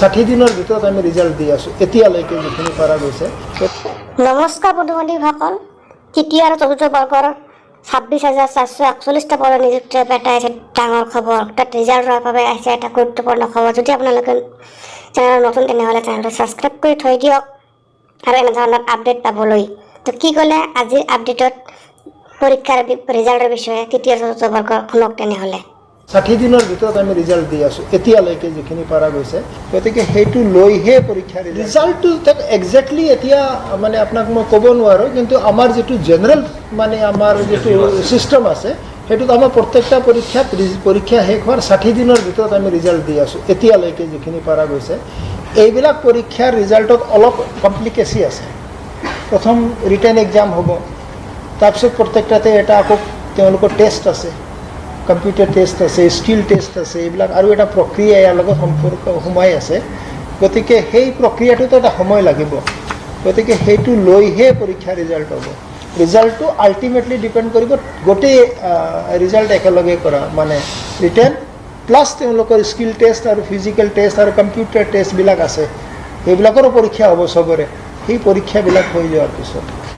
60 দিনৰ ভিতৰত আমি ৰিজাল্ট দি আছোঁ এতিয়ালৈকে যিখিনি পৰা গৈছে। নমস্কাৰ বন্ধু-বান্ধৱীসকল, তৃতীয় আৰু চতুৰ্থ বৰ্গৰ 26,441টা পদৰ নিযুক্তিৰ বাবে এটা আছে ডাঙৰ খবৰ। তাত ৰিজাল্টৰ বাবে আছে এটা গুৰুত্বপূৰ্ণ খবৰ। যদি আপোনালোকে চেনেল নতুন তেনেহ'লে চেনেলটো ছাবস্ক্ৰাইব কৰি থৈ দিয়ক আৰু এনেধৰণৰ আপডেট পাবলৈ। তো কি ক'লে আজিৰ আপডেটত পৰীক্ষাৰ ৰিজাল্টৰ বিষয়ে তৃতীয় চতুৰ্থ বৰ্গৰ শুনক তেনেহ'লে। 60 দিনৰ ভিতৰত আমি ৰিজাল্ট দি আছোঁ এতিয়ালৈকে যিখিনি পৰা গৈছে। গতিকে সেইটো লৈহে পৰীক্ষাৰ ৰিজাল্টটো একজেক্টলি এতিয়া মানে আপোনাক মই ক'ব নোৱাৰোঁ, কিন্তু আমাৰ যিটো জেনেৰেল মানে আমাৰ যিটো ছিষ্টেম আছে সেইটোত আমাৰ প্ৰত্যেকটা পৰীক্ষা শেষ হোৱাৰ 60 দিনৰ ভিতৰত আমি ৰিজাল্ট দি আছোঁ এতিয়ালৈকে যিখিনি পৰা গৈছে। এইবিলাক পৰীক্ষাৰ ৰিজাল্টত অলপ কমপ্লিকেচি আছে। প্ৰথম ৰিটেন এক্সাম হ'ব, তাৰপিছত প্ৰত্যেকটাতে এটা আকৌ তেওঁলোকৰ টেষ্ট আছে, কম্পিউটাৰ টেষ্ট আছে, স্কিল টেষ্ট আছে, এইবিলাক আৰু এটা প্ৰক্ৰিয়া ইয়াৰ লগত সোমাই আছে। গতিকে সেই প্ৰক্ৰিয়াটোতো এটা সময় লাগিব। গতিকে সেইটো লৈহে পৰীক্ষাৰ ৰিজাল্ট হ'ব। ৰিজাল্টটো আল্টিমেটলি ডিপেণ্ড কৰিব গোটেই ৰিজাল্ট একেলগে কৰা, মানে ৰিটেন প্লাছ তেওঁলোকৰ স্কিল টেষ্ট আৰু ফিজিকেল টেষ্ট আৰু কম্পিউটাৰ টেষ্টবিলাক আছে, সেইবিলাকৰো পৰীক্ষা হ'ব চবৰে। সেই পৰীক্ষাবিলাক হৈ যোৱাৰ পিছত